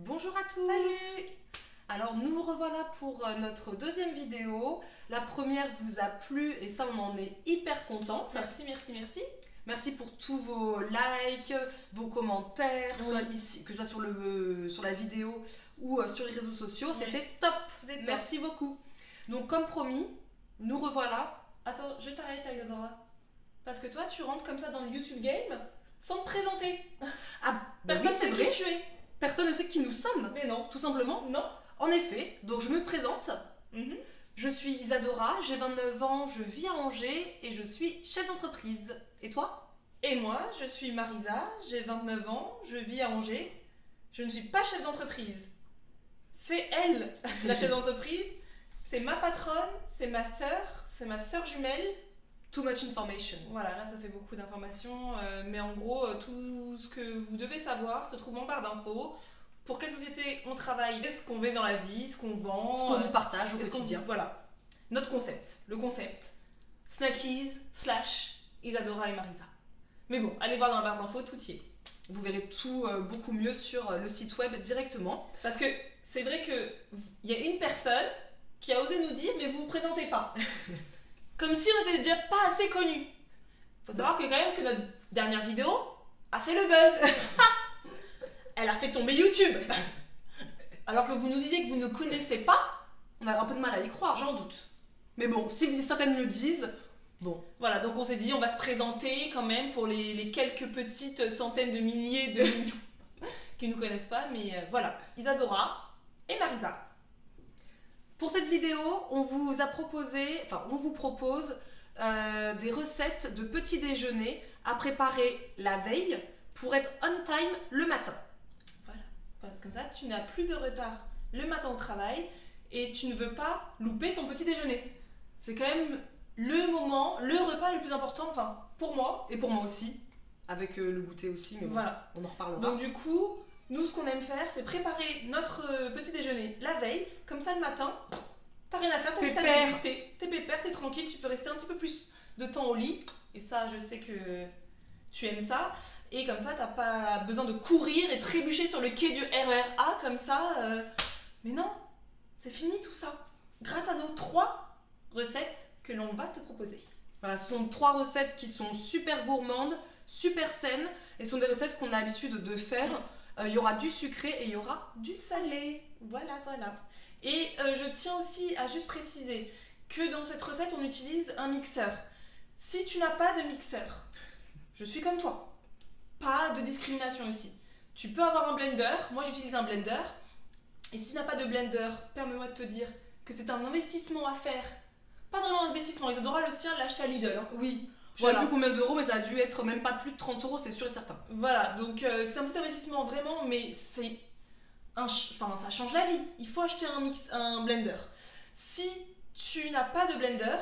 Bonjour à tous. Salut. Alors nous revoilà pour notre deuxième vidéo. La première vous a plu et ça on en est hyper contente. Merci. Merci pour tous vos likes, vos commentaires, que ce soit sur la vidéo ou sur les réseaux sociaux. Oui. C'était top. Merci beaucoup. Donc comme promis, nous revoilà. Attends, je t'arrête Isadora. Parce que toi tu rentres comme ça dans le YouTube game sans te présenter. Ah, Personne oui, sait c'est vrai. qui tu es. Personne ne sait qui nous sommes. Mais non. Tout simplement. Non. En effet, donc je me présente. Je suis Isadora, j'ai 29 ans, je vis à Angers et je suis chef d'entreprise. Et toi? Et moi, je suis Marisa, j'ai 29 ans, je vis à Angers. Je ne suis pas chef d'entreprise. C'est elle, la chef d'entreprise. C'est ma patronne, c'est ma sœur jumelle. Too much information. Voilà, là ça fait beaucoup d'informations, mais en gros, tout ce que vous devez savoir se trouve en barre d'infos. Pour quelle société on travaille, ce qu'on fait dans la vie, ce qu'on vend, Ce qu'on vous partage au est-ce qu'on quotidien. voilà, notre concept, le concept. Snackies / Isadora et Marisa. Mais bon, allez voir dans la barre d'infos, tout y est. Vous verrez tout beaucoup mieux sur le site web directement. Parce que c'est vrai qu'il y a une personne qui a osé nous dire, mais vous vous présentez pas. Comme si on était déjà pas assez connus. Faut savoir que quand même que notre dernière vidéo a fait le buzz. Elle a fait tomber YouTube. Alors que vous nous disiez que vous ne connaissez pas, On a un peu de mal à y croire. j'en doute. Mais bon, si certaines le disent, bon. Voilà, donc on s'est dit on va se présenter quand même pour les quelques petites centaines de milliers de millions qui nous connaissent pas, mais voilà, Isadora et Marisa. Pour cette vidéo, on vous propose des recettes de petit déjeuner à préparer la veille pour être on time le matin. Voilà, parce que comme ça tu n'as plus de retard le matin au travail et tu ne veux pas louper ton petit déjeuner. C'est quand même le moment, le repas le plus important, enfin pour moi. Et pour moi aussi, avec le goûter aussi, mais bon, Voilà. on en reparlera. Donc du coup, nous ce qu'on aime faire, c'est préparer notre petit déjeuner la veille, comme ça le matin, t'as rien à faire, t'as juste à Pépère. déguster. T'es pépère, t'es tranquille, tu peux rester un petit peu plus de temps au lit. Et ça, je sais que tu aimes ça. Et comme ça, t'as pas besoin de courir et trébucher sur le quai du RER A comme ça. Mais non, c'est fini tout ça. Grâce à nos 3 recettes que l'on va te proposer. Voilà, ce sont 3 recettes qui sont super gourmandes, super saines, et ce sont des recettes qu'on a l'habitude de faire. Il y aura du sucré et il y aura du salé. Voilà. Et je tiens aussi à juste préciser que dans cette recette, on utilise un mixeur. Si tu n'as pas de mixeur, je suis comme toi. Pas de discrimination ici. Tu peux avoir un blender, moi j'utilise un blender. Et si tu n'as pas de blender, permets-moi de te dire que c'est un investissement à faire. Pas vraiment un investissement, Isadora le sien l'a acheté à Lidl. Hein. Oui, je Voilà. sais plus combien d'euros, mais ça a dû être même pas plus de 30 euros, c'est sûr et certain. Voilà, donc c'est un petit investissement vraiment, mais c'est ça change la vie. Il faut acheter un blender. Si tu n'as pas de blender,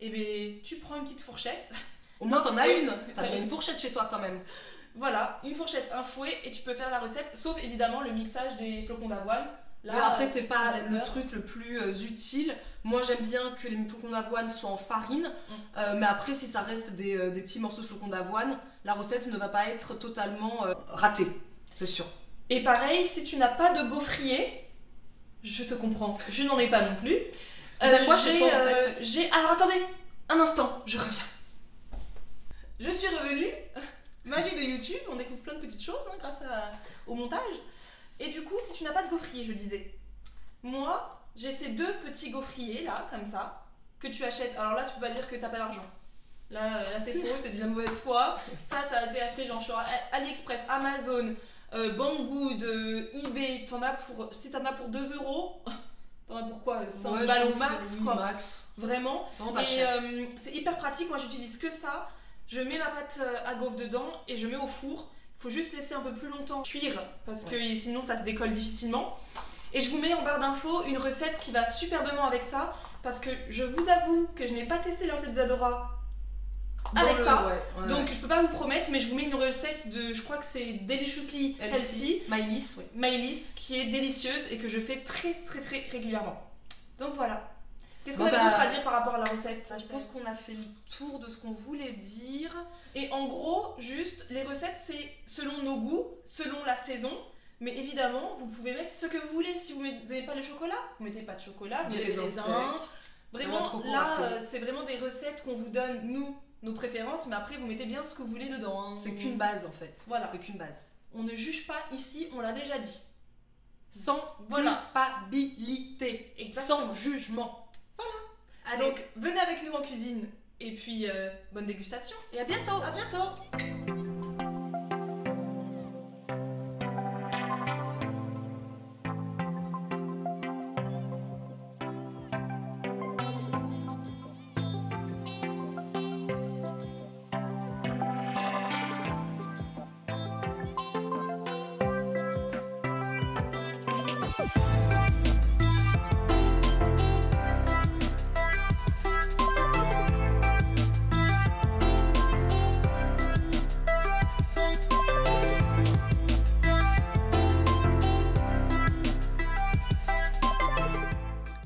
eh bien, tu prends une petite fourchette. Au moins t'en as fouet. une, t'as bien une fourchette chez toi quand même. Voilà, une fourchette, un fouet, et tu peux faire la recette, sauf évidemment le mixage des flocons d'avoine. Mais après, c'est c'est pas un blender. le truc le plus utile. Moi, j'aime bien que les flocons d'avoine soient en farine. Mais après, si ça reste des petits morceaux de flocons d'avoine, la recette ne va pas être totalement ratée. C'est sûr. Et pareil, si tu n'as pas de gaufrier, je te comprends, je n'en ai pas non plus. T'as quoi chez toi, en fait Alors attendez, un instant, je reviens. Je suis revenue, magie de YouTube, on découvre plein de petites choses hein, grâce au montage. Et du coup, si tu n'as pas de gaufrier, je disais, moi, j'ai ces 2 petits gaufriers là, comme ça, que tu achètes. Alors là, tu peux pas dire que t'as pas d'argent. Là c'est faux, c'est de la mauvaise foi. Ça a été acheté genre sur AliExpress, Amazon, Banggood, eBay. Si t'en as pour 2 euros, t'en as pour quoi 100 Ouais, balles je au pense, max oui, quoi. max. Vraiment. Vraiment pas Et cher. c'est hyper pratique, moi j'utilise que ça. Je mets ma pâte à gaufre dedans et je mets au four. Il faut juste laisser un peu plus longtemps cuire parce que sinon ça se décolle difficilement. Et je vous mets en barre d'infos une recette qui va superbement avec ça parce que je vous avoue que je n'ai pas testé la recette d'Isadora avec ça. Ouais, Donc je peux pas vous promettre, mais je vous mets une recette de, je crois que c'est Deliciously Healthy, Maïlis, oui. Maïlis, qui est délicieuse et que je fais très régulièrement. Donc voilà. Qu'est-ce qu'on Bon, avait d'autre à dire par rapport à la recette? Je pense qu'on a fait le tour de ce qu'on voulait dire. Et en gros, juste, les recettes, c'est selon nos goûts, selon la saison. Mais évidemment, vous pouvez mettre ce que vous voulez. Si vous n'aimez pas le chocolat, vous mettez pas de chocolat, vous Des mettez des raisins raisins. secs, Vraiment, noix de coco là, râpée. c'est vraiment des recettes qu'on vous donne, nous, nos préférences, mais après, vous mettez bien ce que vous voulez dedans. Hein. C'est qu'une base en fait. Voilà. C'est qu'une base. On ne juge pas ici, on l'a déjà dit. Sans Voilà. culpabilité. Exactement. Sans jugement. Allez. Donc, venez avec nous en cuisine. Et puis, bonne dégustation. Et à bientôt. À bientôt.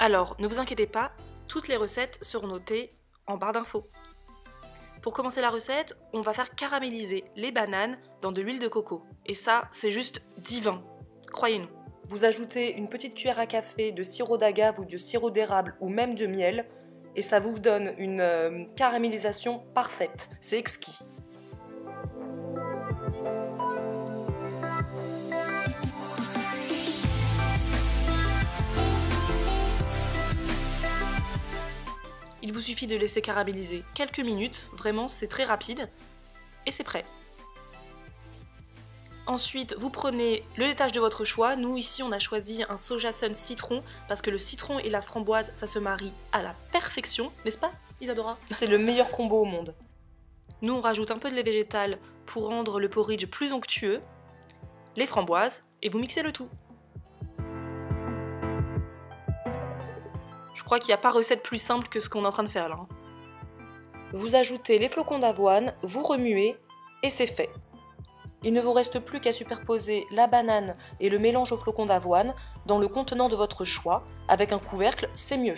Alors, ne vous inquiétez pas, toutes les recettes seront notées en barre d'infos. Pour commencer la recette, on va faire caraméliser les bananes dans de l'huile de coco. Et ça, c'est juste divin, croyez-nous. Vous ajoutez une petite cuillère à café de sirop d'agave ou de sirop d'érable ou même de miel, et ça vous donne une caramélisation parfaite. C'est exquis. Il vous suffit de laisser caraméliser quelques minutes, vraiment c'est très rapide, et c'est prêt. Ensuite, vous prenez le laitage de votre choix. Nous ici on a choisi un Soja Sun citron, parce que le citron et la framboise ça se marie à la perfection, n'est-ce pas Isadora? C'est le meilleur combo au monde. Nous on rajoute un peu de lait végétal pour rendre le porridge plus onctueux, les framboises, et vous mixez le tout. Je crois qu'il n'y a pas recette plus simple que ce qu'on est en train de faire là. Vous ajoutez les flocons d'avoine, vous remuez et c'est fait. Il ne vous reste plus qu'à superposer la banane et le mélange aux flocons d'avoine dans le contenant de votre choix. Avec un couvercle, c'est mieux.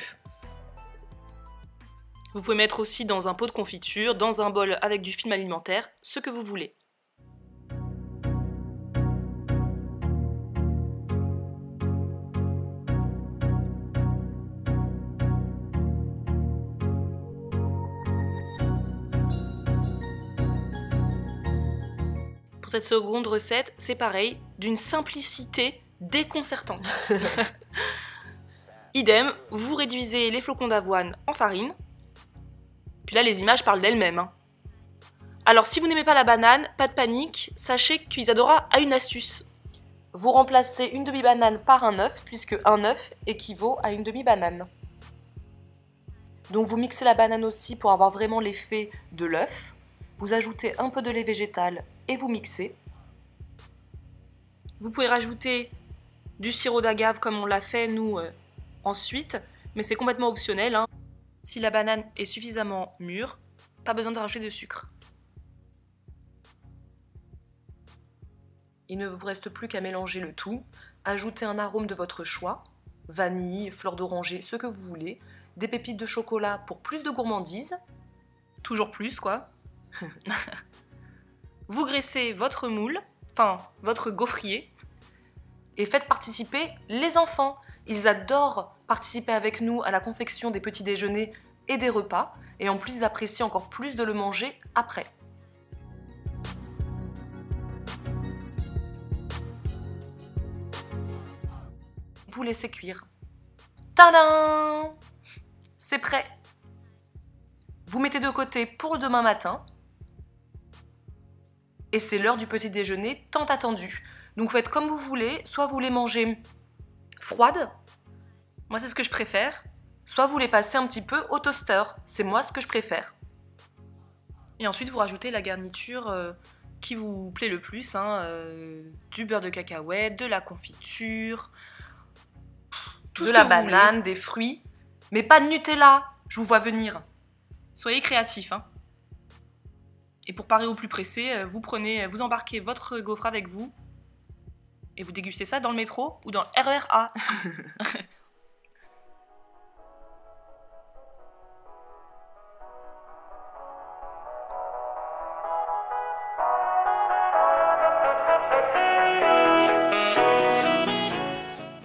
Vous pouvez mettre aussi dans un pot de confiture, dans un bol avec du film alimentaire, ce que vous voulez. Pour cette seconde recette, c'est pareil, d'une simplicité déconcertante. Idem, vous réduisez les flocons d'avoine en farine. Puis là, les images parlent d'elles-mêmes. Hein. Alors, si vous n'aimez pas la banane, pas de panique, sachez qu'Isadora a une astuce. Vous remplacez une demi-banane par un œuf, puisque un œuf équivaut à une demi-banane. Donc vous mixez la banane aussi pour avoir vraiment l'effet de l'œuf. Vous ajoutez un peu de lait végétal et vous mixez. Vous pouvez rajouter du sirop d'agave comme on l'a fait nous ensuite, mais c'est complètement optionnel. Hein. Si la banane est suffisamment mûre, pas besoin de rajouter de sucre. Il ne vous reste plus qu'à mélanger le tout. Ajoutez un arôme de votre choix, vanille, fleur d'oranger, ce que vous voulez, des pépites de chocolat pour plus de gourmandise, toujours plus quoi. Vous graissez votre moule, enfin votre gaufrier, et faites participer les enfants. Ils adorent participer avec nous à la confection des petits déjeuners et des repas, et en plus ils apprécient encore plus de le manger après. Vous laissez cuire. Tadam! C'est prêt. Vous mettez de côté pour demain matin. Et c'est l'heure du petit déjeuner tant attendu. Donc faites comme vous voulez, soit vous les mangez froides, moi c'est ce que je préfère, soit vous les passez un petit peu au toaster, c'est moi ce que je préfère. Et ensuite vous rajoutez la garniture qui vous plaît le plus, hein, du beurre de cacahuète, de la confiture, de la banane, des fruits, mais pas de Nutella, je vous vois venir. Soyez créatifs, hein. Et pour parer au plus pressé, vous embarquez votre gaufre avec vous et vous dégustez ça dans le métro ou dans le RER A.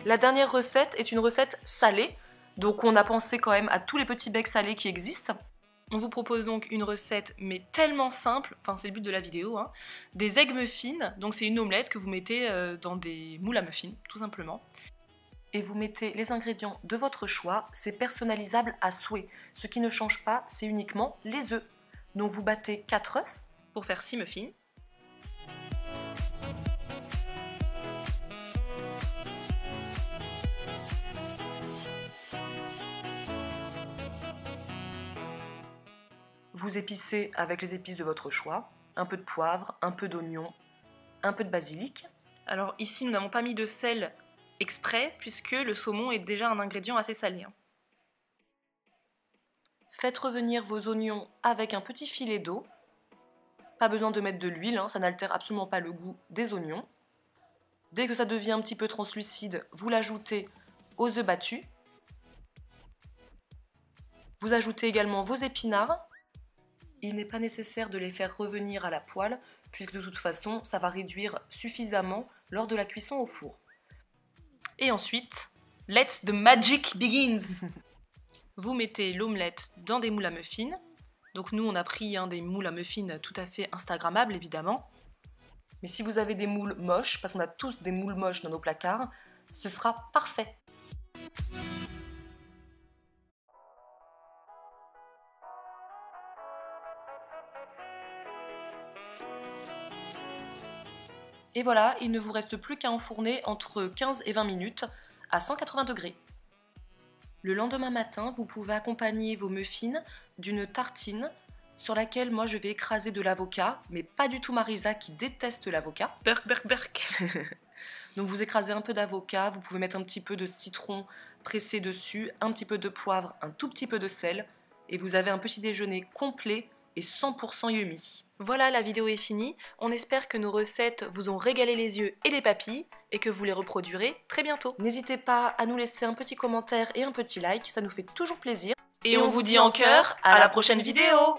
La dernière recette est une recette salée, donc on a pensé quand même à tous les petits becs salés qui existent. On vous propose donc une recette, mais tellement simple, enfin c'est le but de la vidéo, hein, des egg muffins, donc c'est une omelette que vous mettez dans des moules à muffins, tout simplement. Et vous mettez les ingrédients de votre choix, c'est personnalisable à souhait. Ce qui ne change pas, c'est uniquement les œufs. Donc vous battez 4 œufs pour faire 6 muffins. Vous épicez avec les épices de votre choix, un peu de poivre, un peu d'oignon, un peu de basilic. Alors ici, nous n'avons pas mis de sel exprès, puisque le saumon est déjà un ingrédient assez salé. Faites revenir vos oignons avec un petit filet d'eau. Pas besoin de mettre de l'huile, ça n'altère absolument pas le goût des oignons. Dès que ça devient un petit peu translucide, vous l'ajoutez aux œufs battus. Vous ajoutez également vos épinards. Il n'est pas nécessaire de les faire revenir à la poêle, puisque de toute façon, ça va réduire suffisamment lors de la cuisson au four. Et ensuite, let the magic begins. Vous mettez l'omelette dans des moules à muffins. Donc nous, on a pris des moules à muffins tout à fait instagrammables, évidemment. Mais si vous avez des moules moches, parce qu'on a tous des moules moches dans nos placards, ce sera parfait. Et voilà, il ne vous reste plus qu'à enfourner entre 15 et 20 minutes à 180 degrés. Le lendemain matin, vous pouvez accompagner vos muffins d'une tartine sur laquelle moi je vais écraser de l'avocat, mais pas du tout Marisa qui déteste l'avocat. Berk, berk, berk. Donc vous écrasez un peu d'avocat, vous pouvez mettre un petit peu de citron pressé dessus, un petit peu de poivre, un tout petit peu de sel, et vous avez un petit déjeuner complet et 100% yummy. Voilà, la vidéo est finie. On espère que nos recettes vous ont régalé les yeux et les papilles et que vous les reproduirez très bientôt. N'hésitez pas à nous laisser un petit commentaire et un petit like, ça nous fait toujours plaisir. Et on vous dit en cœur à la prochaine vidéo.